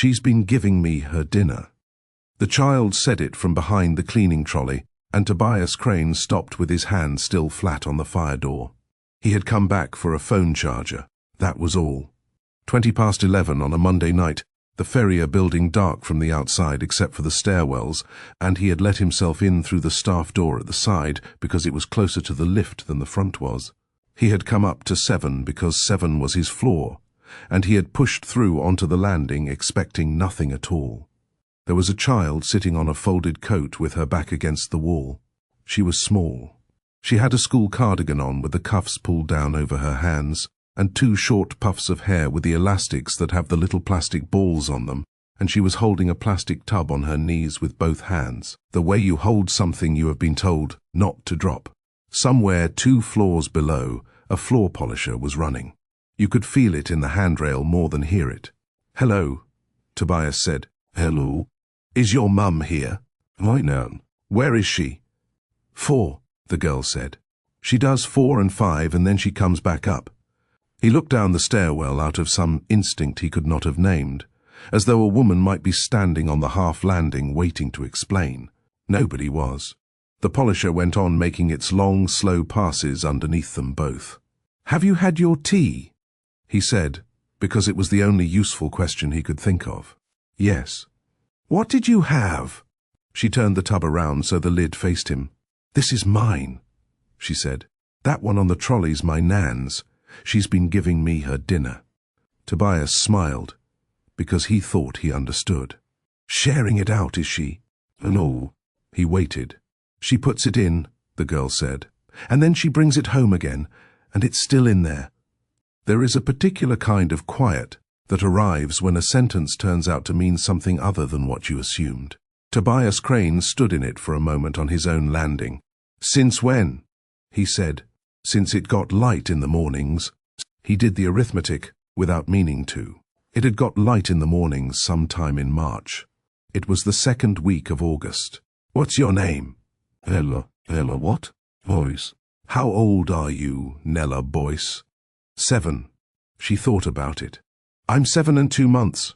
She's been giving me her dinner." The child said it from behind the cleaning trolley, and Tobias Crane stopped with his hand still flat on the fire door. He had come back for a phone charger. That was all. 11:20 on a Monday night, the Ferrier building dark from the outside except for the stairwells, and he had let himself in through the staff door at the side because it was closer to the lift than the front was. He had come up to 7 because 7 was his floor, and he had pushed through onto the landing expecting nothing at all. There was a child sitting on a folded coat with her back against the wall. She was small. She had a school cardigan on with the cuffs pulled down over her hands, and 2 short puffs of hair with the elastics that have the little plastic balls on them, and she was holding a plastic tub on her knees with both hands, the way you hold something you have been told not to drop. Somewhere 2 floors below, a floor polisher was running. You could feel it in the handrail more than hear it. "Hello," Tobias said. "Hello. "Is your mum here?" Right now." "Where is she?" 4, the girl said. "She does 4 and 5 and then she comes back up." He looked down the stairwell out of some instinct he could not have named, as though a woman might be standing on the half landing waiting to explain. Nobody was. The polisher went on making its long, slow passes underneath them both. "Have you had your tea?" he said, because it was the only useful question he could think of. "Yes." "What did you have?" She turned the tub around so the lid faced him. "This is mine," she said. "That one on the trolley's my nan's. She's been giving me her dinner." Tobias smiled, because he thought he understood. "Sharing it out, is she?" "No." He waited. "She puts it in," the girl said, "and then she brings it home again, and it's still in there." There is a particular kind of quiet that arrives when a sentence turns out to mean something other than what you assumed. Tobias Crane stood in it for a moment on his own landing. "Since when?" he said. "Since it got light in the mornings." He did the arithmetic without meaning to. It had got light in the mornings sometime in March. It was the 2nd week of August. "What's your name?" "Ella." "Ella what?" "Boyce." "How old are you, Nella Boyce?" 7. She thought about it. "I'm 7 and 2 months.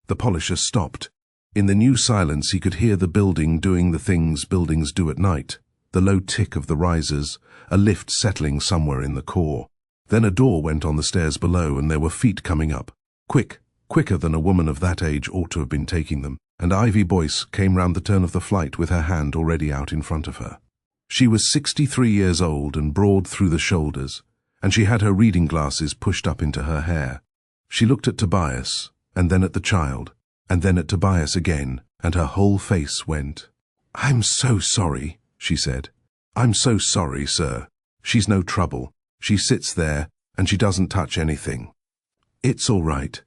The polisher stopped. In the new silence he could hear the building doing the things buildings do at night, the low tick of the risers, a lift settling somewhere in the core. Then a door went on the stairs below and there were feet coming up. Quicker than a woman of that age ought to have been taking them, and Ivy Boyce came round the turn of the flight with her hand already out in front of her. She was 63 years old and broad through the shoulders, and she had her reading glasses pushed up into her hair. She looked at Tobias, and then at the child, and then at Tobias again, and her whole face went. "I'm so sorry," she said. "I'm so sorry, sir. She's no trouble. She sits there, and she doesn't touch anything. It's all right.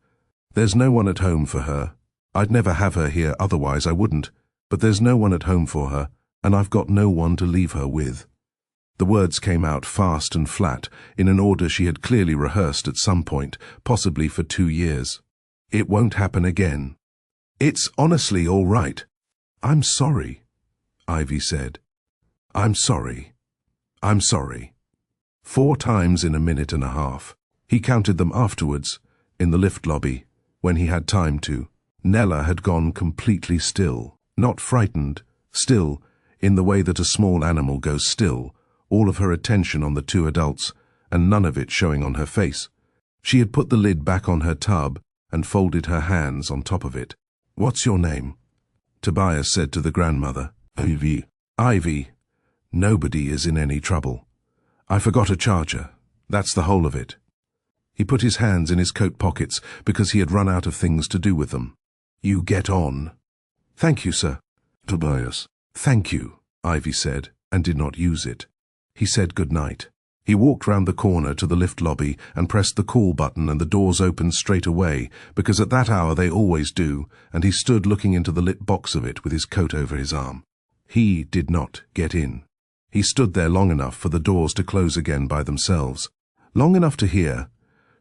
There's no one at home for her. I'd never have her here, otherwise I wouldn't, but there's no one at home for her, and I've got no one to leave her with." The words came out fast and flat, in an order she had clearly rehearsed at some point, possibly for 2 years. "It won't happen again. It's honestly all right." "I'm sorry," Ivy said. "I'm sorry. I'm sorry." 4 times in a minute and a half. He counted them afterwards, in the lift lobby, when he had time to. Nella had gone completely still, not frightened, still, in the way that a small animal goes still, all of her attention on the 2 adults, and none of it showing on her face. She had put the lid back on her tub and folded her hands on top of it. "What's your name?" Tobias said to the grandmother. "Ivy." "Ivy. Nobody is in any trouble. I forgot a charger. That's the whole of it." He put his hands in his coat pockets because he had run out of things to do with them. "You get on." "Thank you, sir." "Tobias." "Thank you," Ivy said, and did not use it. He said good night. He walked round the corner to the lift lobby and pressed the call button, and the doors opened straight away, because at that hour they always do, and he stood looking into the lit box of it with his coat over his arm. He did not get in. He stood there long enough for the doors to close again by themselves, long enough to hear,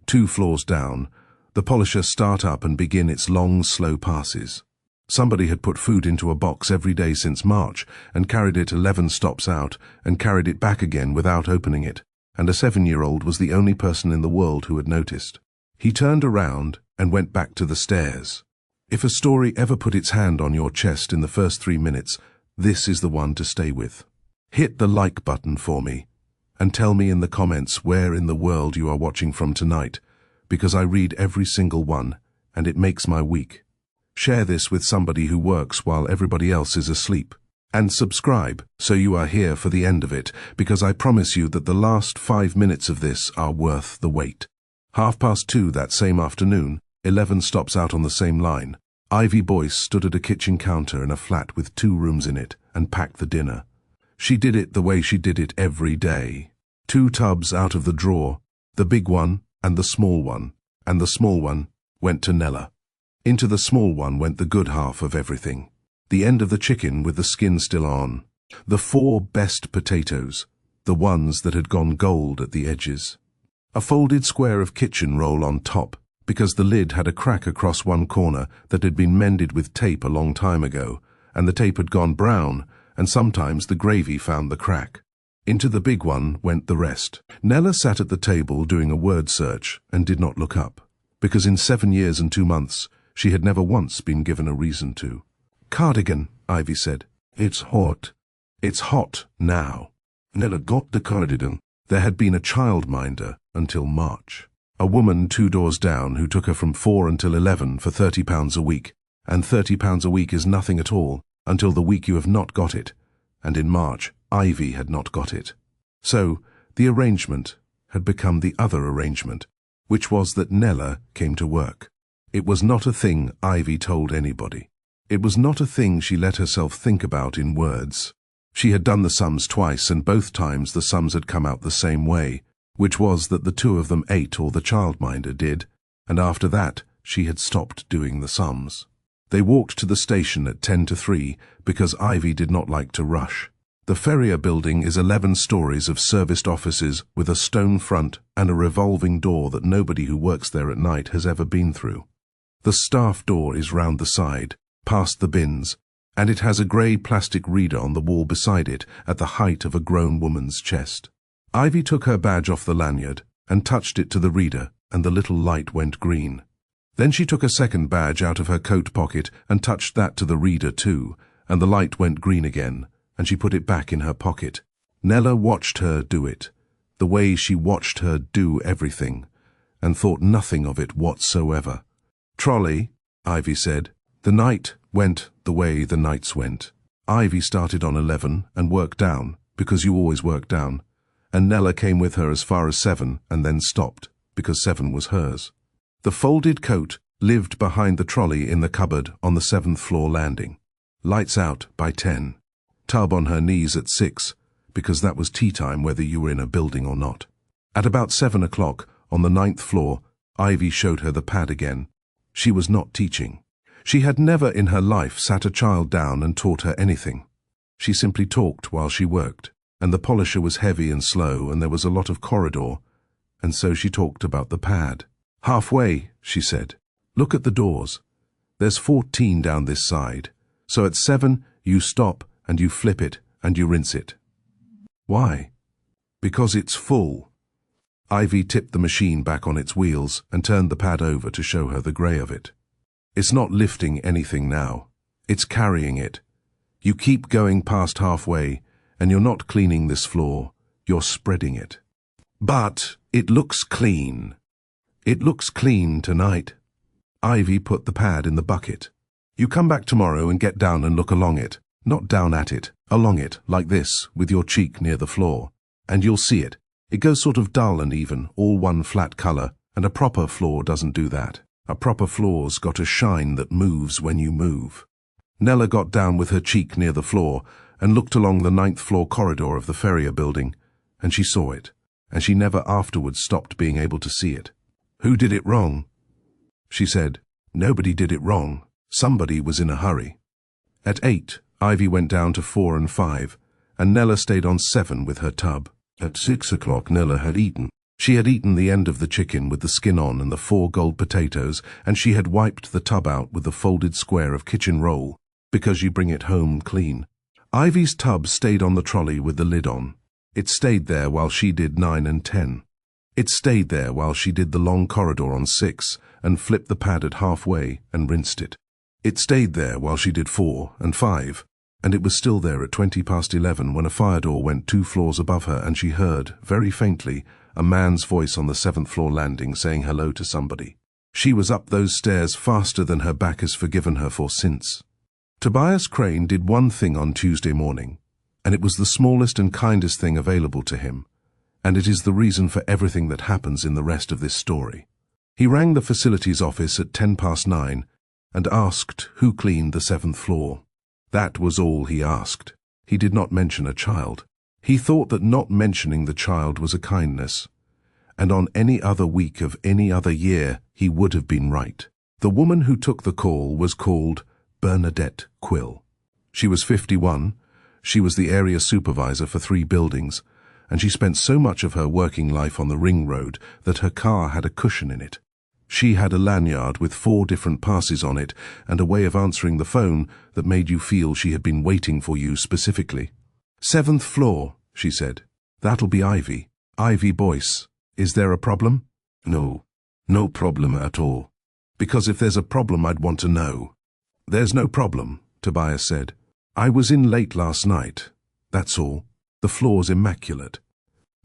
2 floors down, the polisher start up and begin its long, slow passes. Somebody had put food into a box every day since March and carried it 11 stops out and carried it back again without opening it, and a 7-year-old was the only person in the world who had noticed. He turned around and went back to the stairs. If a story ever put its hand on your chest in the first 3 minutes, this is the one to stay with. Hit the like button for me, and tell me in the comments where in the world you are watching from tonight, because I read every single one, and it makes my week. Share this with somebody who works while everybody else is asleep. And subscribe so you are here for the end of it, because I promise you that the last 5 minutes of this are worth the wait. 2:30 that same afternoon, 11 stops out on the same line. Ivy Boyce stood at a kitchen counter in a flat with 2 rooms in it and packed the dinner. She did it the way she did it every day. 2 tubs out of the drawer, the big one and the small one went to Nella. Into the small one went the good half of everything. The end of the chicken with the skin still on. The 4 best potatoes, the ones that had gone gold at the edges. A folded square of kitchen roll on top, because the lid had a crack across one corner that had been mended with tape a long time ago, and the tape had gone brown, and sometimes the gravy found the crack. Into the big one went the rest. Nella sat at the table doing a word search and did not look up, because in 7 years and 2 months she had never once been given a reason to. Cardigan, Ivy said. It's hot. It's hot now. Nella got the cardigan. There had been a childminder until March. A woman 2 doors down who took her from 4 until 11 for £30 a week, and £30 a week is nothing at all until the week you have not got it, and in March Ivy had not got it. So the arrangement had become the other arrangement, which was that Nella came to work. It was not a thing Ivy told anybody. It was not a thing she let herself think about in words. She had done the sums twice, and both times the sums had come out the same way, which was that the 2 of them ate all the childminder did, and after that she had stopped doing the sums. They walked to the station at 10 to 3 because Ivy did not like to rush. The Ferrier building is 11 stories of serviced offices with a stone front and a revolving door that nobody who works there at night has ever been through. The staff door is round the side, past the bins, and it has a grey plastic reader on the wall beside it at the height of a grown woman's chest. Ivy took her badge off the lanyard and touched it to the reader, and the little light went green. Then she took a second badge out of her coat pocket and touched that to the reader too, and the light went green again, and she put it back in her pocket. Nella watched her do it, the way she watched her do everything, and thought nothing of it whatsoever. Trolley, Ivy said. The night went the way the nights went. Ivy started on 11 and worked down, because you always work down, and Nella came with her as far as 7 and then stopped, because 7 was hers. The folded coat lived behind the trolley in the cupboard on the 7th floor landing. Lights out by 10. Tub on her knees at 6, because that was tea time whether you were in a building or not. At about 7 o'clock, on the 9th floor, Ivy showed her the pad again. She was not teaching. She had never in her life sat a child down and taught her anything. She simply talked while she worked, and the polisher was heavy and slow, and there was a lot of corridor, and so she talked about the pad. Halfway, she said, look at the doors. There's 14 down this side, so at 7 you stop and you flip it and you rinse it. Why? Because it's full. Ivy tipped the machine back on its wheels and turned the pad over to show her the grey of it. It's not lifting anything now. It's carrying it. You keep going past halfway, and you're not cleaning this floor. You're spreading it. But it looks clean. It looks clean tonight. Ivy put the pad in the bucket. You come back tomorrow and get down and look along it. Not down at it, along it, like this, with your cheek near the floor. And you'll see it. It goes sort of dull and even, all one flat colour, and a proper floor doesn't do that. A proper floor's got a shine that moves when you move. Nella got down with her cheek near the floor and looked along the 9th floor corridor of the Ferrier building, and she saw it, and she never afterwards stopped being able to see it. Who did it wrong? She said, nobody did it wrong. Somebody was in a hurry. At 8, Ivy went down to 4 and 5, and Nella stayed on 7 with her tub. At 6 o'clock Nella had eaten. She had eaten the end of the chicken with the skin on and the 4 gold potatoes, and she had wiped the tub out with the folded square of kitchen roll, because you bring it home clean. Ivy's tub stayed on the trolley with the lid on. It stayed there while she did 9 and 10. It stayed there while she did the long corridor on 6 and flipped the pad at halfway and rinsed it. It stayed there while she did 4 and 5, and it was still there at 11:20 when a fire door went 2 floors above her and she heard, very faintly, a man's voice on the 7th floor landing saying hello to somebody. She was up those stairs faster than her back has forgiven her for since. Tobias Crane did one thing on Tuesday morning, and it was the smallest and kindest thing available to him, and it is the reason for everything that happens in the rest of this story. He rang the facilities office at 9:10 and asked who cleaned the 7th floor. That was all he asked. He did not mention a child. He thought that not mentioning the child was a kindness, and on any other week of any other year he would have been right. The woman who took the call was called Bernadette Quill. She was 51, she was the area supervisor for 3 buildings, and she spent so much of her working life on the ring road that her car had a cushion in it. She had a lanyard with 4 different passes on it and a way of answering the phone that made you feel she had been waiting for you specifically. 7th floor, she said. That'll be Ivy. Ivy Boyce. Is there a problem? No. No problem at all. Because if there's a problem, I'd want to know. There's no problem, Tobias said. I was in late last night. That's all. The floor's immaculate.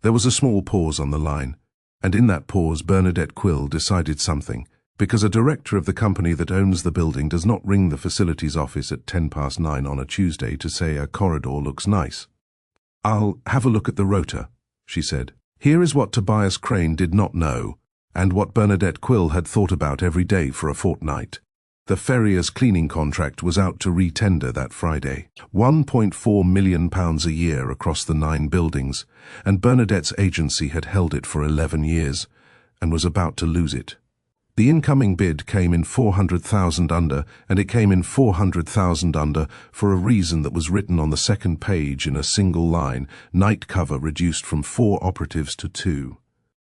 There was a small pause on the line. And in that pause Bernadette Quill decided something, because a director of the company that owns the building does not ring the facilities office at 9:10 on a Tuesday to say a corridor looks nice. I'll have a look at the rota, she said. Here is what Tobias Crane did not know, and what Bernadette Quill had thought about every day for a fortnight. The Ferrier's cleaning contract was out to re-tender that Friday. £1.4 million a year across the 9 buildings, and Bernadette's agency had held it for 11 years, and was about to lose it. The incoming bid came in 400,000 under, and it came in 400,000 under for a reason that was written on the 2nd page in a single line, night cover reduced from 4 operatives to 2.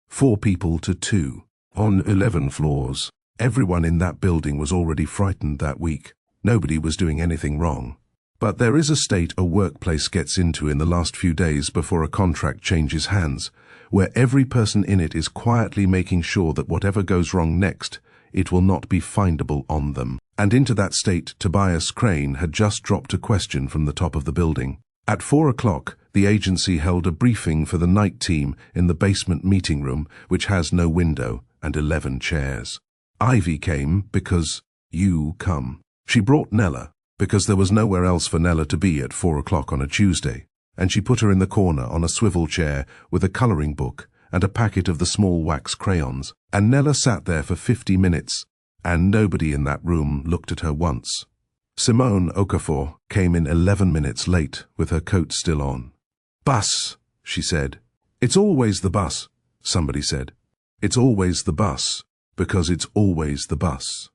4 people to 2. On 11 floors. Everyone in that building was already frightened that week. Nobody was doing anything wrong. But there is a state a workplace gets into in the last few days before a contract changes hands, where every person in it is quietly making sure that whatever goes wrong next, it will not be findable on them. And into that state Tobias Crane had just dropped a question from the top of the building. At 4 o'clock, the agency held a briefing for the night team in the basement meeting room, which has no window and 11 chairs. Ivy came because you come. She brought Nella because there was nowhere else for Nella to be at 4 o'clock on a Tuesday, and she put her in the corner on a swivel chair with a colouring book and a packet of the small wax crayons, and Nella sat there for 50 minutes, and nobody in that room looked at her once. Simone Okafor came in 11 minutes late with her coat still on. Bus, she said. It's always the bus, somebody said. It's always the bus. Because it's always the bus.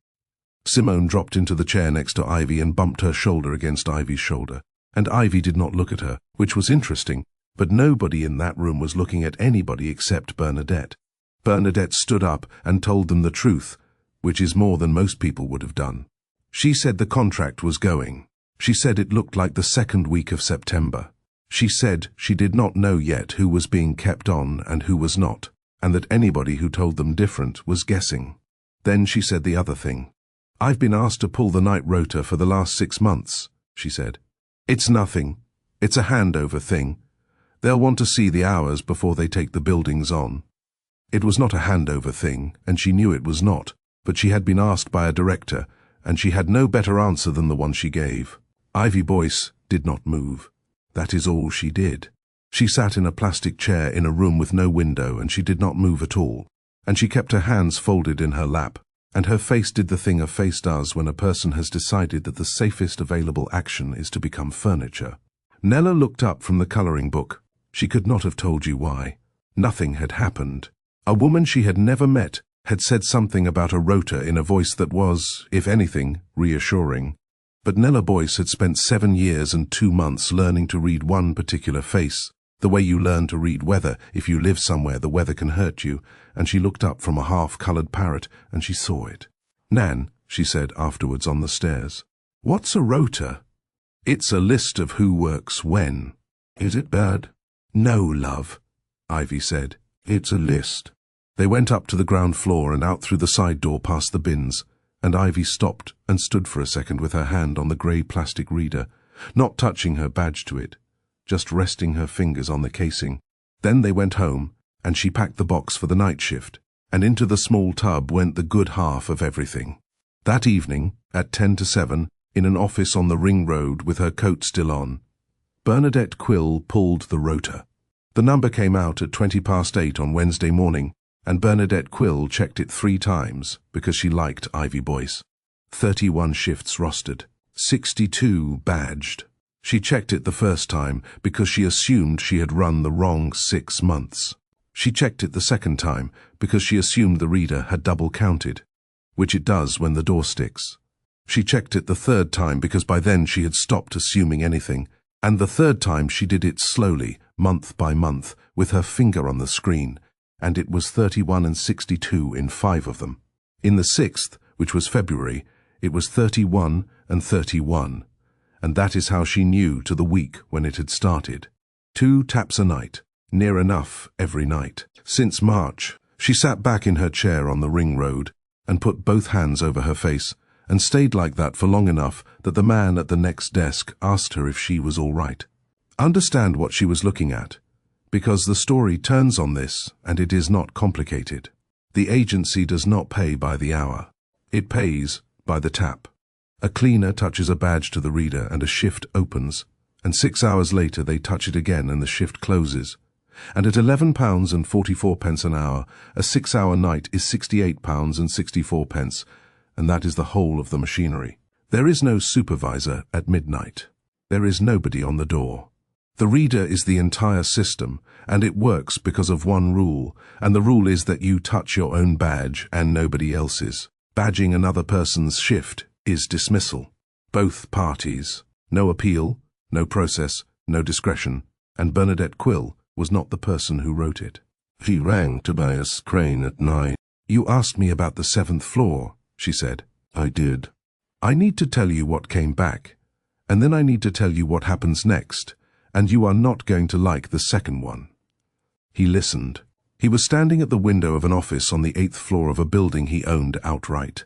Simone dropped into the chair next to Ivy and bumped her shoulder against Ivy's shoulder, and Ivy did not look at her, which was interesting, but nobody in that room was looking at anybody except Bernadette. Bernadette stood up and told them the truth, which is more than most people would have done. She said the contract was going. She said it looked like the 2nd week of September. She said she did not know yet who was being kept on and who was not, and that anybody who told them different was guessing. Then she said the other thing. I've been asked to pull the night rota for the last 6 months, she said. It's nothing. It's a handover thing. They'll want to see the hours before they take the buildings on. It was not a handover thing, and she knew it was not, but she had been asked by a director, and she had no better answer than the one she gave. Ivy Boyce did not move. That is all she did. She sat in a plastic chair in a room with no window, and she did not move at all, and she kept her hands folded in her lap, and her face did the thing a face does when a person has decided that the safest available action is to become furniture. Nella looked up from the colouring book. She could not have told you why. Nothing had happened. A woman she had never met had said something about a rota in a voice that was, if anything, reassuring. But Nella Boyce had spent 7 years and 2 months learning to read one particular face, the way you learn to read weather if you live somewhere the weather can hurt you, and she looked up from a half-coloured parrot, and she saw it. Nan, she said afterwards on the stairs, what's a rota? It's a list of who works when. Is it bad? No, love, Ivy said. It's a list. They went up to the ground floor and out through the side door past the bins, and Ivy stopped and stood for a second with her hand on the grey plastic reader, not touching her badge to it, just resting her fingers on the casing. Then they went home, and she packed the box for the night shift, and into the small tub went the good half of everything. That evening, at 10 to 7, in an office on the Ring Road with her coat still on, Bernadette Quill pulled the rotor. The number came out at 8:20 on Wednesday morning, and Bernadette Quill checked it 3 times because she liked Ivy Boyce. 31 shifts rostered, 62 badged. She checked it the first time because she assumed she had run the wrong 6 months. She checked it the second time because she assumed the reader had double counted, which it does when the door sticks. She checked it the third time because by then she had stopped assuming anything, and the third time she did it slowly, month by month, with her finger on the screen, and it was 31 and 62 in 5 of them. In the 6th, which was February, it was 31 and 31, and that is how she knew to the week when it had started. 2 taps a night, near enough every night. Since March, she sat back in her chair on the Ring Road and put both hands over her face, and stayed like that for long enough that the man at the next desk asked her if she was all right. Understand what she was looking at, because the story turns on this, and it is not complicated. The agency does not pay by the hour. It pays by the tap. A cleaner touches a badge to the reader and a shift opens, and 6 hours later they touch it again and the shift closes. And at £11.44 an hour, a 6-hour night is £68.64, and that is the whole of the machinery. There is no supervisor at midnight. There is nobody on the door. The reader is the entire system, and it works because of one rule, and the rule is that you touch your own badge and nobody else's. Badging another person's shift is dismissal. Both parties. No appeal, no process, no discretion, and Bernadette Quill was not the person who wrote it. She rang Tobias Crane at 9. You asked me about the 7th floor, she said. I did. I need to tell you what came back, and then I need to tell you what happens next, and you are not going to like the second one. He listened. He was standing at the window of an office on the 8th floor of a building he owned outright,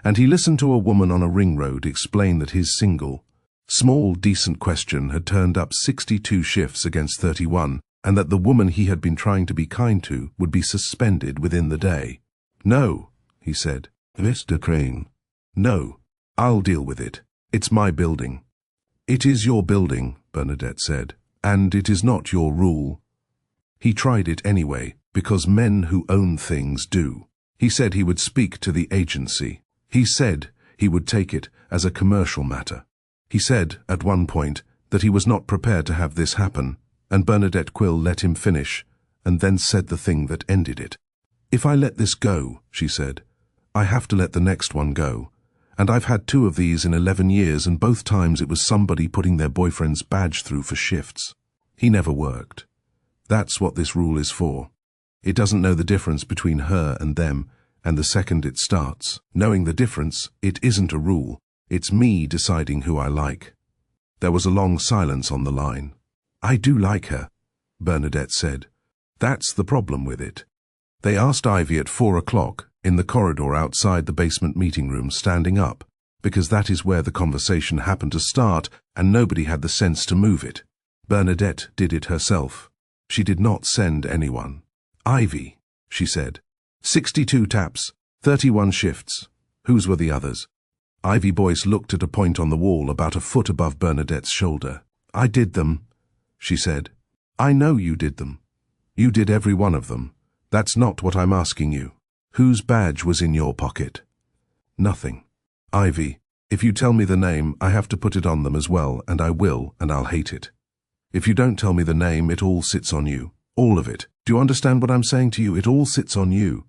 and he listened to a woman on a ring road explain that his single, small, decent question had turned up 62 shifts against 31, and that the woman he had been trying to be kind to would be suspended within the day. No, he said. Mr. Crane. No, I'll deal with it. It's my building. It is your building, Bernadette said, and it is not your rule. He tried it anyway, because men who own things do. He said he would speak to the agency. He said he would take it as a commercial matter. He said, at one point, that he was not prepared to have this happen, and Bernadette Quill let him finish, and then said the thing that ended it. If I let this go, she said, I have to let the next one go. And I've had 2 of these in 11 years, and both times it was somebody putting their boyfriend's badge through for shifts. He never worked. That's what this rule is for. It doesn't know the difference between her and them, and the second it starts, knowing the difference, it isn't a rule. It's me deciding who I like. There was a long silence on the line. I do like her, Bernadette said. That's the problem with it. They asked Ivy at 4 o'clock, in the corridor outside the basement meeting room, standing up, because that is where the conversation happened to start, and nobody had the sense to move it. Bernadette did it herself. She did not send anyone. Ivy, she said. 62 taps, 31 shifts. Whose were the others? Ivy Boyce looked at a point on the wall about a foot above Bernadette's shoulder. I did them, she said. I know you did them. You did every one of them. That's not what I'm asking you. Whose badge was in your pocket? Nothing. Ivy, if you tell me the name, I have to put it on them as well, and I will, and I'll hate it. If you don't tell me the name, it all sits on you. All of it. Do you understand what I'm saying to you? It all sits on you.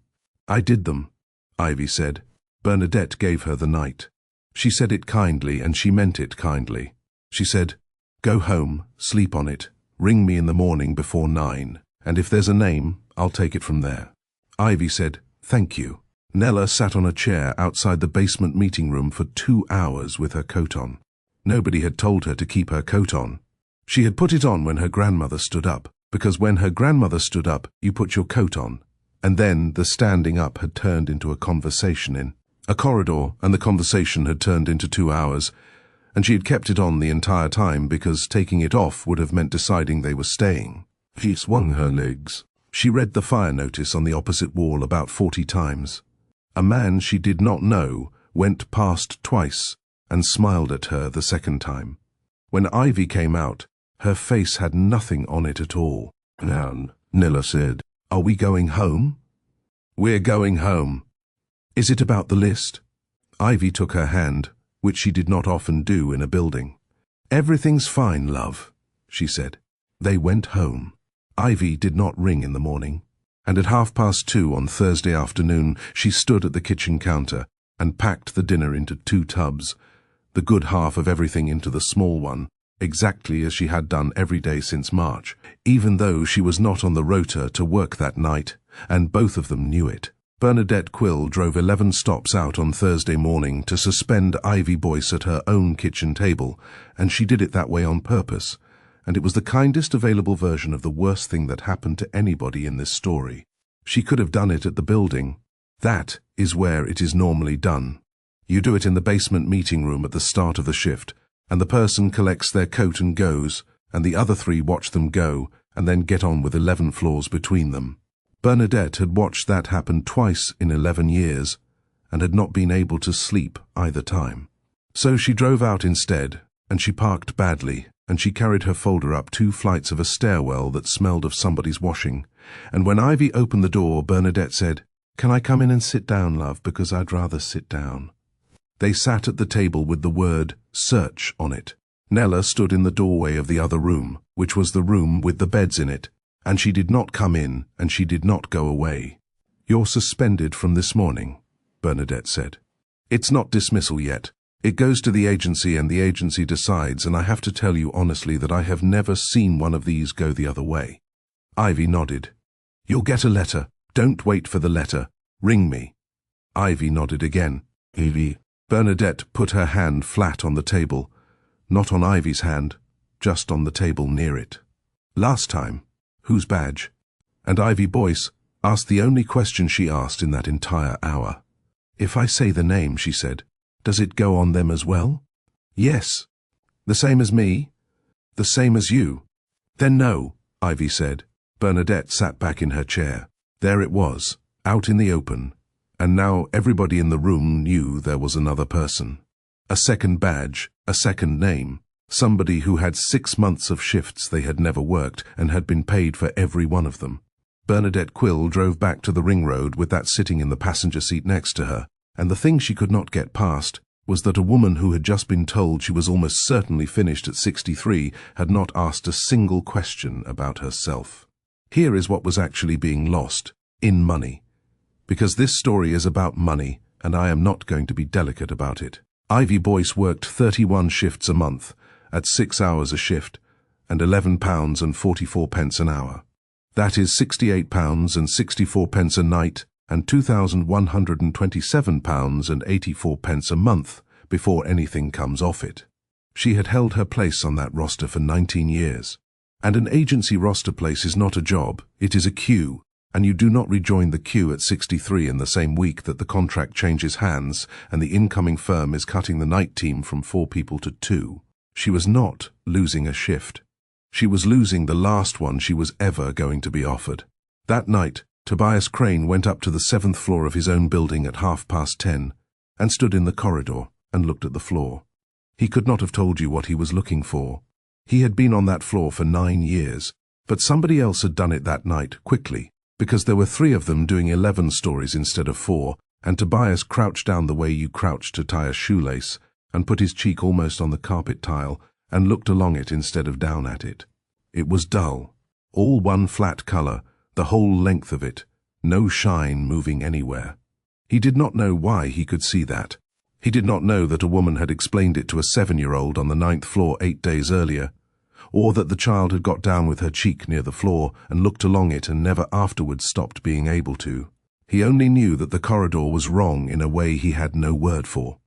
I did them, Ivy said. Bernadette gave her the night. She said it kindly, and she meant it kindly. She said, go home, sleep on it, ring me in the morning before 9, and if there's a name, I'll take it from there. Ivy said, thank you. Nella sat on a chair outside the basement meeting room for 2 hours with her coat on. Nobody had told her to keep her coat on. She had put it on when her grandmother stood up, because when her grandmother stood up, you put your coat on, and then the standing up had turned into a conversation in, A corridor, and the conversation had turned into 2 hours, and she had kept it on the entire time because taking it off would have meant deciding they were staying. She swung her legs. She read the fire notice on the opposite wall about 40 times. A man she did not know went past twice and smiled at her the second time. When Ivy came out, her face had nothing on it at all. "Nan," Nella said. "Are we going home?" "We're going home." "Is it about the list?" Ivy took her hand, which she did not often do in a building. "Everything's fine, love," she said. They went home. Ivy did not ring in the morning, and at 2:30 on Thursday afternoon she stood at the kitchen counter and packed the dinner into 2 tubs, the good half of everything into the small one, exactly as she had done every day since March, even though she was not on the rota to work that night, and both of them knew it. Bernadette Quill drove 11 stops out on Thursday morning to suspend Ivy Boyce at her own kitchen table, and she did it that way on purpose, and it was the kindest available version of the worst thing that happened to anybody in this story. She could have done it at the building. That is where it is normally done. You do it in the basement meeting room at the start of the shift, and the person collects their coat and goes, and the other 3 watch them go, and then get on with 11 floors between them. Bernadette had watched that happen twice in 11 years, and had not been able to sleep either time. So she drove out instead, and she parked badly, and she carried her folder up 2 flights of a stairwell that smelled of somebody's washing, and when Ivy opened the door, Bernadette said, "Can I come in and sit down, love, because I'd rather sit down." They sat at the table with the word "search" on it. Nella stood in the doorway of the other room, which was the room with the beds in it, and she did not come in, and she did not go away. "You're suspended from this morning," Bernadette said. "It's not dismissal yet. It goes to the agency, and the agency decides, and I have to tell you honestly that I have never seen one of these go the other way." Ivy nodded. "You'll get a letter. Don't wait for the letter. Ring me." Ivy nodded again. "Ivy." Bernadette put her hand flat on the table, not on Ivy's hand, just on the table near it. "Last time, whose badge?" And Ivy Boyce asked the only question she asked in that entire hour. "If I say the name," she said, "does it go on them as well?" "Yes." "The same as me?" "The same as you." "Then no," Ivy said. Bernadette sat back in her chair. There it was, out in the open, and now everybody in the room knew there was another person. A second badge, a second name, somebody who had 6 months of shifts they had never worked and had been paid for every one of them. Bernadette Quill drove back to the ring road with that sitting in the passenger seat next to her, and the thing she could not get past was that a woman who had just been told she was almost certainly finished at 63 had not asked a single question about herself. Here is what was actually being lost, in money. Because this story is about money, and I am not going to be delicate about it. Ivy Boyce worked 31 shifts a month, at 6 hours a shift, and £11.44 an hour. That is £68.64 a night, and £2,127.84 a month before anything comes off it. She had held her place on that roster for 19 years. And an agency roster place is not a job, it is a queue, and you do not rejoin the queue at 63 in the same week that the contract changes hands and the incoming firm is cutting the night team from 4 people to 2. She was not losing a shift. She was losing the last one she was ever going to be offered. That night, Tobias Crane went up to the 7th floor of his own building at 10:30 and stood in the corridor and looked at the floor. He could not have told you what he was looking for. He had been on that floor for 9 years, but somebody else had done it that night, quickly, because there were 3 of them doing 11 stories instead of 4, and Tobias crouched down the way you crouch to tie a shoelace, and put his cheek almost on the carpet tile, and looked along it instead of down at it. It was dull, all one flat color, the whole length of it, no shine moving anywhere. He did not know why he could see that. He did not know that a woman had explained it to a 7-year-old on the 9th floor 8 days earlier, or that the child had got down with her cheek near the floor and looked along it and never afterwards stopped being able to. He only knew that the corridor was wrong in a way he had no word for.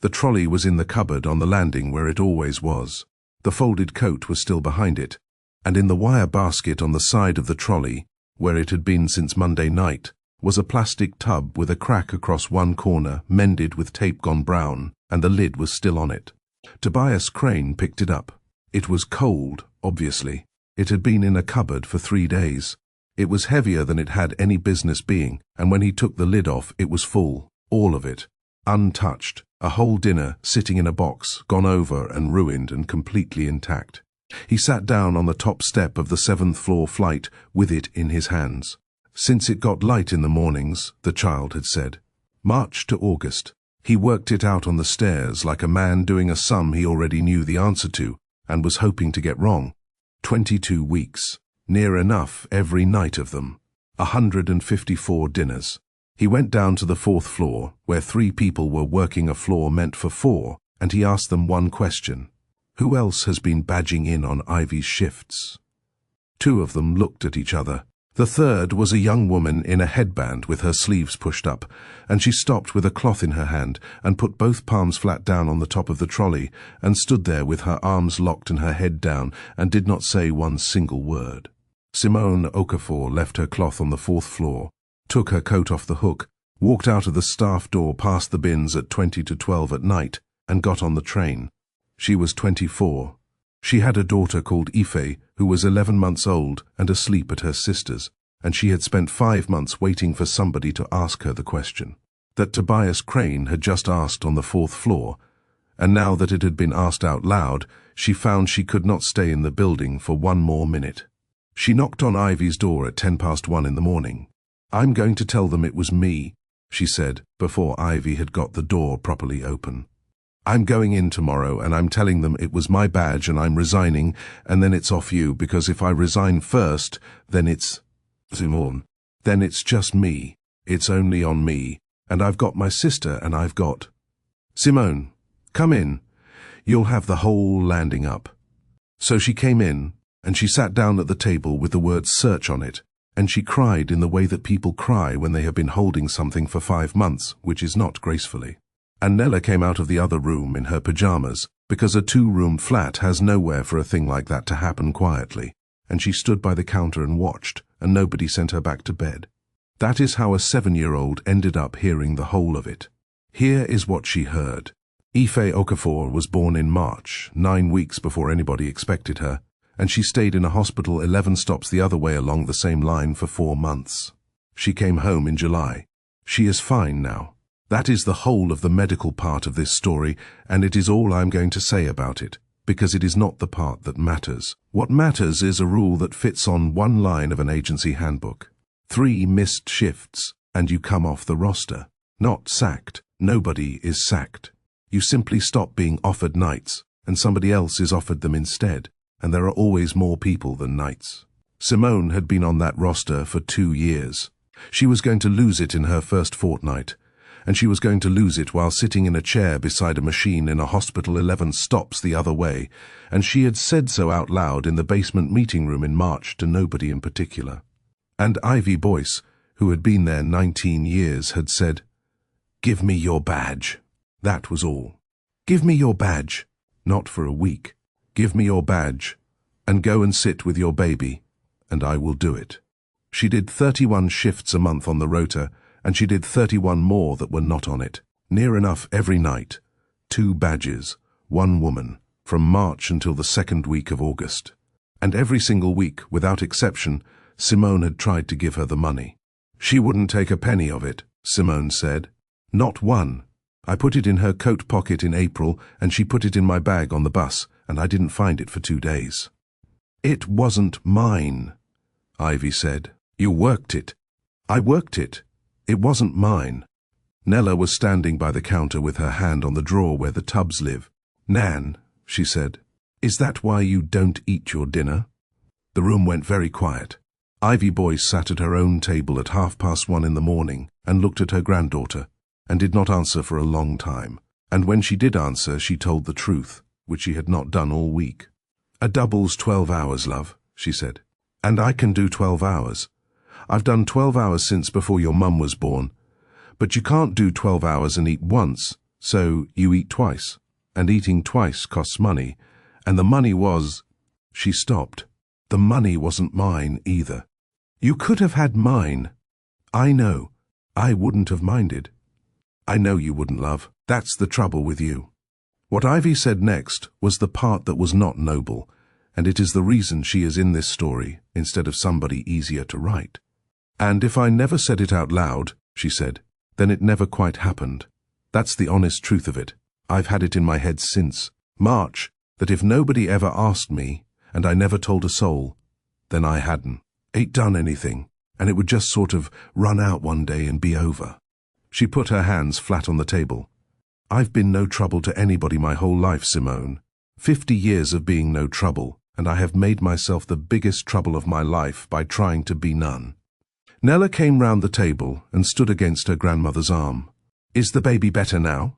The trolley was in the cupboard on the landing where it always was. The folded coat was still behind it, and in the wire basket on the side of the trolley, where it had been since Monday night, was a plastic tub with a crack across one corner, mended with tape gone brown, and the lid was still on it. Tobias Crane picked it up. It was cold, obviously. It had been in a cupboard for 3 days. It was heavier than it had any business being, and when he took the lid off, it was full, all of it, untouched, a whole dinner sitting in a box, gone over and ruined and completely intact. He sat down on the top step of the 7th-floor flight with it in his hands. Since it got light in the mornings, the child had said. March to August. He worked it out on the stairs like a man doing a sum he already knew the answer to and was hoping to get wrong. 22 weeks. Near enough every night of them. 154 dinners. He went down to the 4th floor, where 3 people were working a floor meant for 4, and he asked them one question. Who else has been badging in on Ivy's shifts? 2 of them looked at each other. The 3rd was a young woman in a headband with her sleeves pushed up, and she stopped with a cloth in her hand and put both palms flat down on the top of the trolley and stood there with her arms locked and her head down and did not say one single word. Simone Okafor left her cloth on the 4th floor, took her coat off the hook, walked out of the staff door past the bins at 20 to 12 at night, and got on the train. She was 24. She had a daughter called Ife, who was 11 months old and asleep at her sister's, and she had spent 5 months waiting for somebody to ask her the question that Tobias Crane had just asked on the 4th floor, and now that it had been asked out loud, she found she could not stay in the building for 1 more minute. She knocked on Ivy's door at 1:10 in the morning. I'm going to tell them it was me, she said, before Ivy had got the door properly open. I'm going in tomorrow and I'm telling them it was my badge and I'm resigning, and then it's off you, because if I resign first, then it's... Simone. Then it's just me. It's only on me. And I've got my sister and I've got... Simone, come in. You'll have the whole landing up. So she came in, and she sat down at the table with the word search on it, and she cried in the way that people cry when they have been holding something for 5 months, which is not gracefully. And Nella came out of the other room in her pyjamas, because a 2-room flat has nowhere for a thing like that to happen quietly, and she stood by the counter and watched, and nobody sent her back to bed. That is how a 7-year-old ended up hearing the whole of it. Here is what she heard. Ife Okafor was born in March, 9 weeks before anybody expected her, and she stayed in a hospital 11 stops the other way along the same line for 4 months. She came home in July. She is fine now. That is the whole of the medical part of this story, and it is all I'm going to say about it, because it is not the part that matters. What matters is a rule that fits on 1 line of an agency handbook. 3 missed shifts, and you come off the roster. Not sacked. Nobody is sacked. You simply stop being offered nights, and somebody else is offered them instead, and there are always more people than nights. Simone had been on that roster for 2 years. She was going to lose it in her first fortnight, and she was going to lose it while sitting in a chair beside a machine in a hospital 11 stops the other way, and she had said so out loud in the basement meeting room in March to nobody in particular. And Ivy Boyce, who had been there 19 years, had said, "Give me your badge." That was all. Give me your badge. Not for a week. Give me your badge, and go and sit with your baby, and I will do it. She did 31 shifts a month on the rota, and she did 31 more that were not on it. Near enough every night. 2 badges, 1 woman, from March until the 2nd week of August. And every single week, without exception, Simone had tried to give her the money. She wouldn't take a penny of it, Simone said. Not one. I put it in her coat pocket in April, and she put it in my bag on the bus, and I didn't find it for 2 days. It wasn't mine, Ivy said. You worked it. I worked it. It wasn't mine. Nella was standing by the counter with her hand on the drawer where the tubs live. Nan, she said, is that why you don't eat your dinner? The room went very quiet. Ivy Boyce sat at her own table at 1:30 in the morning and looked at her granddaughter, and did not answer for a long time. And when she did answer, she told the truth, which she had not done all week. A double's 12 hours, love, she said. And I can do 12 hours. I've done 12 hours since before your mum was born. But you can't do 12 hours and eat once, so you eat twice. And eating twice costs money. And the money was... She stopped. The money wasn't mine either. You could have had mine. I know. I wouldn't have minded. I know you wouldn't, love. That's the trouble with you. What Ivy said next was the part that was not noble, and it is the reason she is in this story instead of somebody easier to write. And if I never said it out loud, she said, then it never quite happened. That's the honest truth of it. I've had it in my head since March that if nobody ever asked me, and I never told a soul, then I ain't done anything, and it would just sort of run out one day and be over. She put her hands flat on the table. I've been no trouble to anybody my whole life, Simone. 50 years of being no trouble, and I have made myself the biggest trouble of my life by trying to be none. Nella came round the table and stood against her grandmother's arm. Is the baby better now?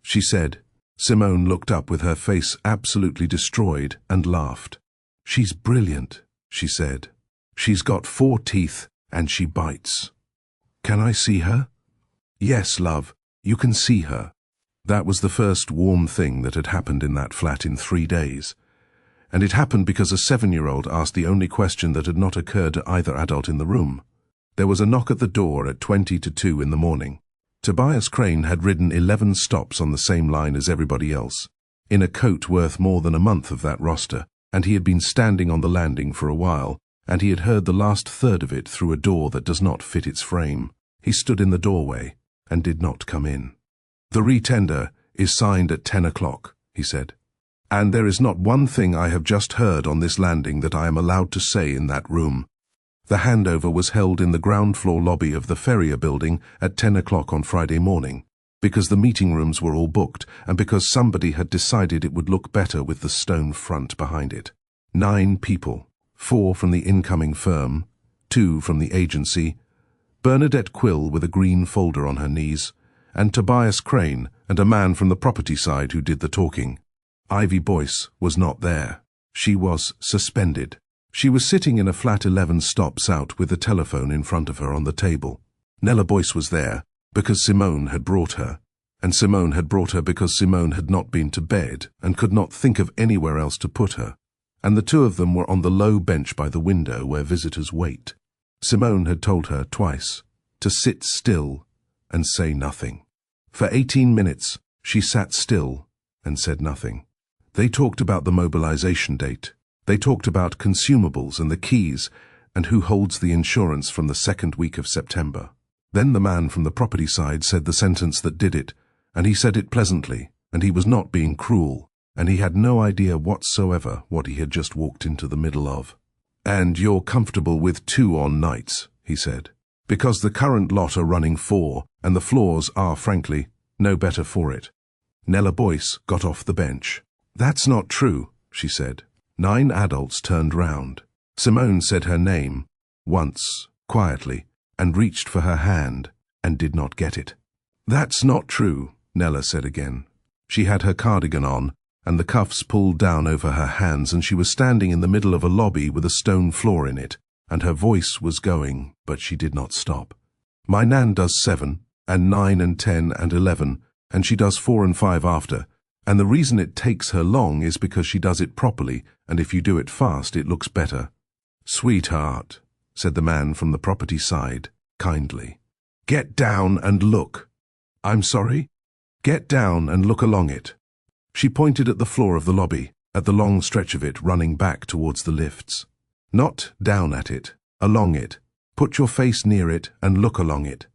She said. Simone looked up with her face absolutely destroyed and laughed. She's brilliant, she said. She's got 4 teeth and she bites. Can I see her? Yes, love, you can see her. That was the first warm thing that had happened in that flat in 3 days. And it happened because a 7-year-old asked the only question that had not occurred to either adult in the room. There was a knock at the door at 20 to 2 in the morning. Tobias Crane had ridden 11 stops on the same line as everybody else, in a coat worth more than a month of that roster, and he had been standing on the landing for a while, and he had heard the last third of it through a door that does not fit its frame. He stood in the doorway and did not come in. The retender is signed at 10 o'clock, he said. And there is not one thing I have just heard on this landing that I am allowed to say in that room. The handover was held in the ground floor lobby of the Ferrier building at 10 o'clock on Friday morning, because the meeting rooms were all booked and because somebody had decided it would look better with the stone front behind it. 9 people, 4 from the incoming firm, 2 from the agency, Bernadette Quill with a green folder on her knees, and Tobias Crane and a man from the property side who did the talking. Ivy Boyce was not there. She was suspended. She was sitting in a flat 11 stops out with the telephone in front of her on the table. Nella Boyce was there because Simone had brought her, and Simone had brought her because Simone had not been to bed and could not think of anywhere else to put her, and the 2 of them were on the low bench by the window where visitors wait. Simone had told her twice to sit still and say nothing. For 18 minutes she sat still and said nothing. They talked about the mobilization date. They talked about consumables and the keys and who holds the insurance from the 2nd week of September. Then the man from the property side said the sentence that did it, and he said it pleasantly, and he was not being cruel, and he had no idea whatsoever what he had just walked into the middle of. And you're comfortable with 2 on nights, he said, because the current lot are running 4, and the floors are, frankly, no better for it. Nella Boyce got off the bench. That's not true, she said. 9 adults turned round. Simone said her name, once, quietly, and reached for her hand, and did not get it. That's not true, Nella said again. She had her cardigan on, and the cuffs pulled down over her hands, and she was standing in the middle of a lobby with a stone floor in it, and her voice was going, but she did not stop. My Nan does 7, and 9 and 10 and 11, and she does 4 and 5 after, and the reason it takes her long is because she does it properly, and if you do it fast, it looks better. Sweetheart, said the man from the property side, kindly. Get down and look. I'm sorry? Get down and look along it. She pointed at the floor of the lobby, at the long stretch of it running back towards the lifts. Not down at it, along it. Put your face near it and look along it.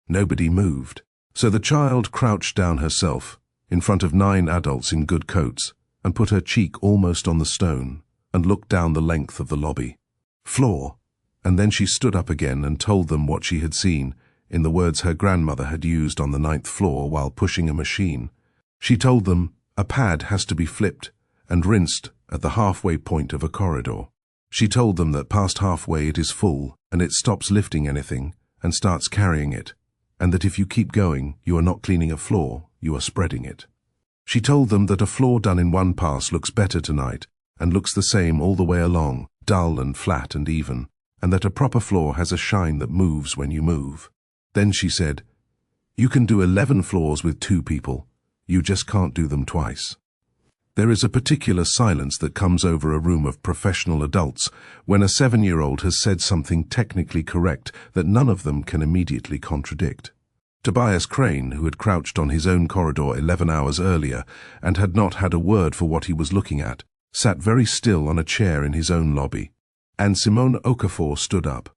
Nobody moved, so the child crouched down herself, in front of 9 adults in good coats, and put her cheek almost on the stone, and looked down the length of the lobby. Floor. And then she stood up again and told them what she had seen, in the words her grandmother had used on the 9th floor while pushing a machine. She told them a pad has to be flipped and rinsed at the halfway point of a corridor. She told them that past halfway it is full, and it stops lifting anything, and starts carrying it, and that if you keep going, you are not cleaning a floor, you are spreading it. She told them that a floor done in one pass looks better tonight, and looks the same all the way along, dull and flat and even, and that a proper floor has a shine that moves when you move. Then she said, you can do 11 floors with 2 people, you just can't do them twice. There is a particular silence that comes over a room of professional adults when a 7-year-old has said something technically correct that none of them can immediately contradict. Tobias Crane, who had crouched on his own corridor 11 hours earlier and had not had a word for what he was looking at, sat very still on a chair in his own lobby. And Simone Okafor stood up.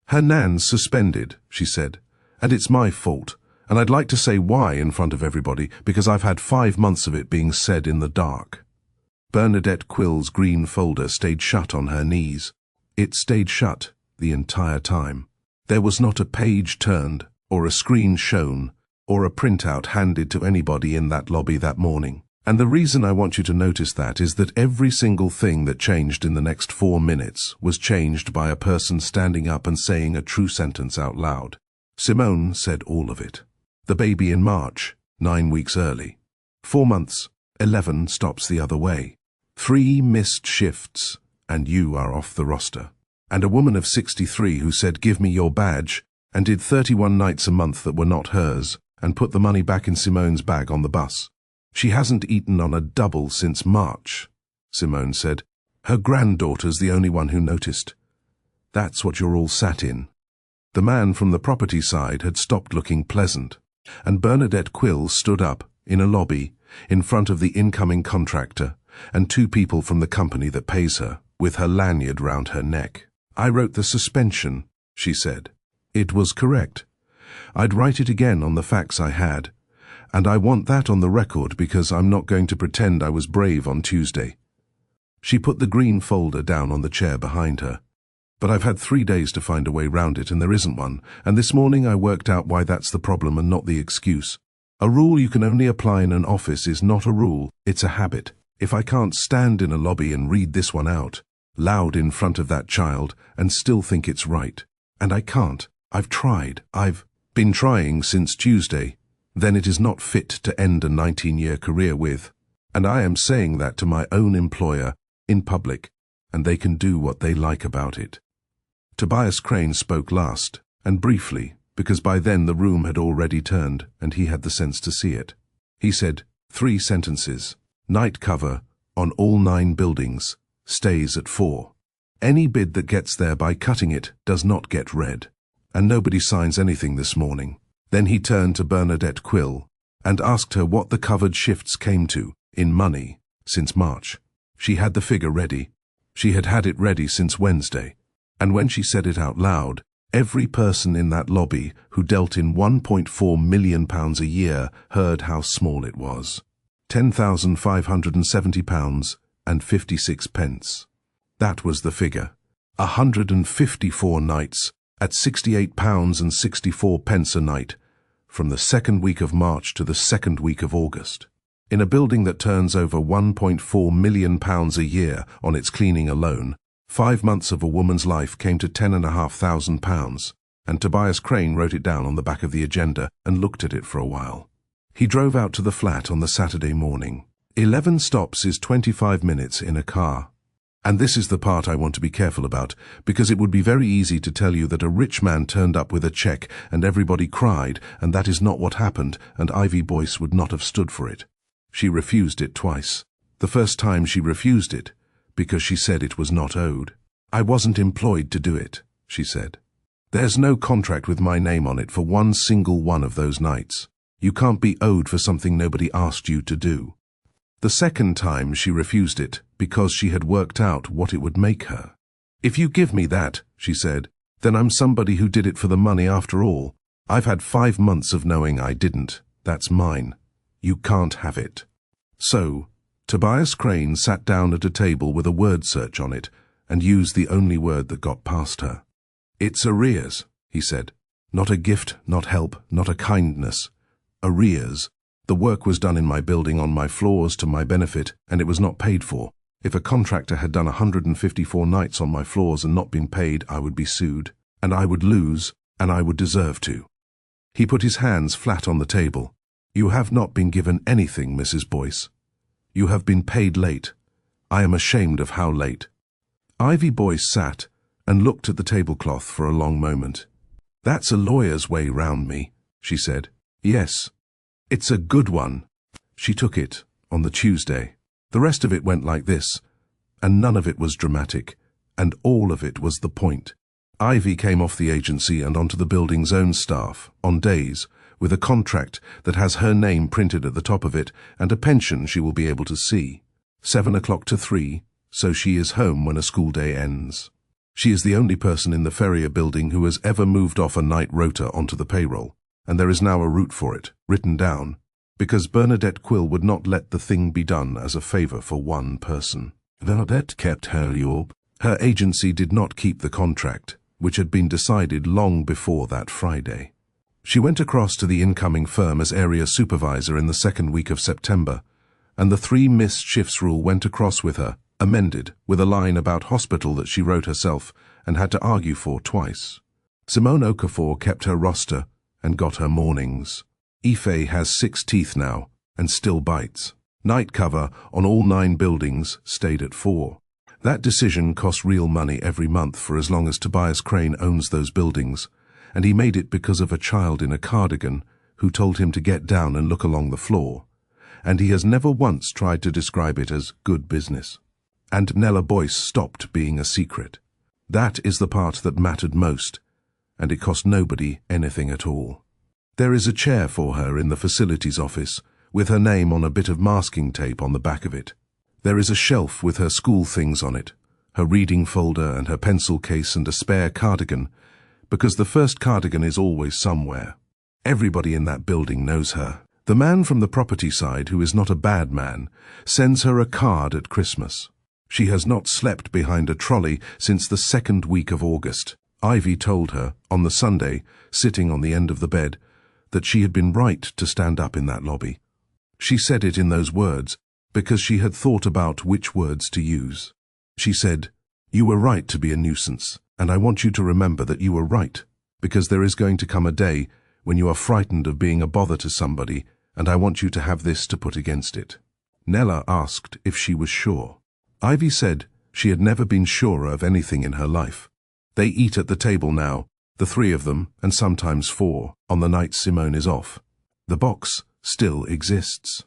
"Her nan's suspended," she said, "and it's my fault. And I'd like to say why in front of everybody, because I've had 5 months of it being said in the dark." Bernadette Quill's green folder stayed shut on her knees. It stayed shut the entire time. There was not a page turned, or a screen shown, or a printout handed to anybody in that lobby that morning. And the reason I want you to notice that is that every single thing that changed in the next 4 minutes was changed by a person standing up and saying a true sentence out loud. Simone said all of it. The baby in March, 9 weeks early. 4 months, 11 stops the other way. 3 missed shifts, and you are off the roster. And a woman of 63 who said, "Give me your badge," and did 31 nights a month that were not hers, and put the money back in Simone's bag on the bus. "She hasn't eaten on a double since March," Simone said. "Her granddaughter's the only one who noticed." That's what you're all sat in. The man from the property side had stopped looking pleasant, and Bernadette Quill stood up, in a lobby, in front of the incoming contractor, and 2 people from the company that pays her, with her lanyard round her neck. "I wrote the suspension," she said. "It was correct. I'd write it again on the facts I had, and I want that on the record because I'm not going to pretend I was brave on Tuesday." She put the green folder down on the chair behind her. "But I've had 3 days to find a way round it, and there isn't one, and this morning I worked out why that's the problem and not the excuse. A rule you can only apply in an office is not a rule, it's a habit. If I can't stand in a lobby and read this one out, loud in front of that child, and still think it's right, and I can't, I've tried, I've been trying since Tuesday, then it is not fit to end a 19-year career with, and I am saying that to my own employer, in public, and they can do what they like about it." Tobias Crane spoke last, and briefly, because by then the room had already turned, and he had the sense to see it. He said 3 sentences. "Night cover on all 9 buildings stays at 4. Any bid that gets there by cutting it does not get read, and nobody signs anything this morning." Then he turned to Bernadette Quill and asked her what the covered shifts came to, in money, since March. She had the figure ready. She had had it ready since Wednesday. And when she said it out loud, every person in that lobby who dealt in £1.4 million a year heard how small it was. £10,570 and 56 pence. That was the figure. 154 nights at £68 and 64 pence a night, from the 2nd week of March to the 2nd week of August. In a building that turns over £1.4 million a year on its cleaning alone, 5 months of a woman's life came to £10,500, and Tobias Crane wrote it down on the back of the agenda and looked at it for a while. He drove out to the flat on the Saturday morning. 11 stops is 25 minutes in a car. And this is the part I want to be careful about, because it would be very easy to tell you that a rich man turned up with a check and everybody cried, and that is not what happened, and Ivy Boyce would not have stood for it. She refused it twice. The first time she refused it, because she said it was not owed. "I wasn't employed to do it," she said. "There's no contract with my name on it for one single one of those nights. You can't be owed for something nobody asked you to do." The second time she refused it because she had worked out what it would make her. "If you give me that," she said, "then I'm somebody who did it for the money after all. I've had 5 months of knowing I didn't. That's mine. You can't have it." So, Tobias Crane sat down at a table with a word search on it and used the only word that got past her. "It's arrears," he said. "Not a gift, not help, not a kindness. Arrears. The work was done in my building on my floors to my benefit, and it was not paid for. If a contractor had done 154 nights on my floors and not been paid, I would be sued, and I would lose, and I would deserve to." He put his hands flat on the table. "You have not been given anything, Mrs. Boyce. You have been paid late. I am ashamed of how late." Ivy Boyce sat and looked at the tablecloth for a long moment. "That's a lawyer's way round me," she said. "Yes. It's a good one." She took it on the Tuesday. The rest of it went like this, and none of it was dramatic, and all of it was the point. Ivy came off the agency and onto the building's own staff, on days, with a contract that has her name printed at the top of it and a pension she will be able to see. 7 o'clock to 3, so she is home when a school day ends. She is the only person in the Ferrier building who has ever moved off a night rota onto the payroll, and there is now a route for it, written down, because Bernadette Quill would not let the thing be done as a favor for one person. Bernadette kept her job. Her agency did not keep the contract, which had been decided long before that Friday. She went across to the incoming firm as area supervisor in the second week of September, and the 3 missed shifts rule went across with her, amended, with a line about hospital that she wrote herself and had to argue for twice. Simone Okafor kept her roster and got her mornings. Ife has 6 teeth now and still bites. Night cover on all 9 buildings stayed at 4. That decision cost real money every month for as long as Tobias Crane owns those buildings, and he made it because of a child in a cardigan who told him to get down and look along the floor, and he has never once tried to describe it as good business. And Nella Boyce stopped being a secret. That is the part that mattered most, and it cost nobody anything at all. There is a chair for her in the facilities office, with her name on a bit of masking tape on the back of it. There is a shelf with her school things on it, her reading folder and her pencil case and a spare cardigan, because the first cardigan is always somewhere. Everybody in that building knows her. The man from the property side, who is not a bad man, sends her a card at Christmas. She has not slept behind a trolley since the 2nd week of August. Ivy told her, on the Sunday, sitting on the end of the bed, that she had been right to stand up in that lobby. She said it in those words, because she had thought about which words to use. She said, "You were right to be a nuisance, and I want you to remember that you were right, because there is going to come a day when you are frightened of being a bother to somebody, and I want you to have this to put against it." Nella asked if she was sure. Ivy said she had never been surer of anything in her life. They eat at the table now, the 3 of them, and sometimes 4, on the night Simone is off. The box still exists.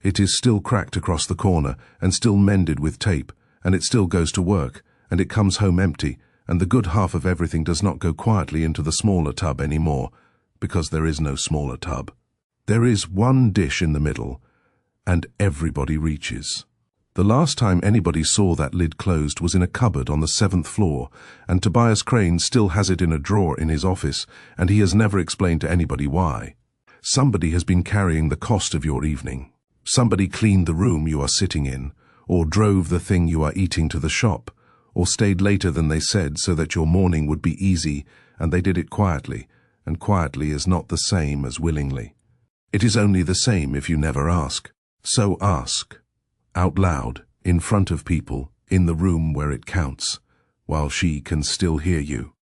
It is still cracked across the corner and still mended with tape, and it still goes to work, and it comes home empty, and the good half of everything does not go quietly into the smaller tub anymore, because there is no smaller tub. There is one dish in the middle, and everybody reaches. The last time anybody saw that lid closed was in a cupboard on the 7th floor, and Tobias Crane still has it in a drawer in his office, and he has never explained to anybody why. Somebody has been carrying the cost of your evening. Somebody cleaned the room you are sitting in, or drove the thing you are eating to the shop, or stayed later than they said so that your morning would be easy, and they did it quietly, and quietly is not the same as willingly. It is only the same if you never ask. So ask, out loud, in front of people, in the room where it counts, while she can still hear you.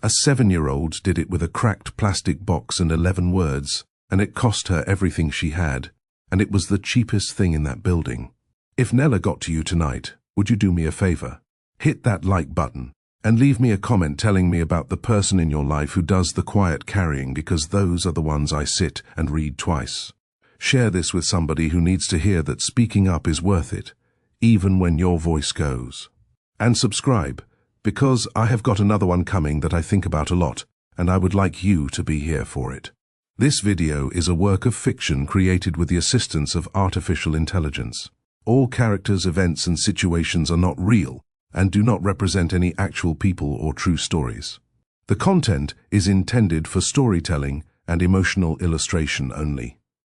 A 7-year-old did it with a cracked plastic box and 11 words, and it cost her everything she had, and it was the cheapest thing in that building. If Nella got to you tonight, would you do me a favor? Hit that like button, and leave me a comment telling me about the person in your life who does the quiet carrying, because those are the ones I sit and read twice. Share this with somebody who needs to hear that speaking up is worth it, even when your voice goes. And subscribe, because I have got another one coming that I think about a lot, and I would like you to be here for it. This video is a work of fiction created with the assistance of artificial intelligence. All characters, events, and situations are not real and do not represent any actual people or true stories. The content is intended for storytelling and emotional illustration only.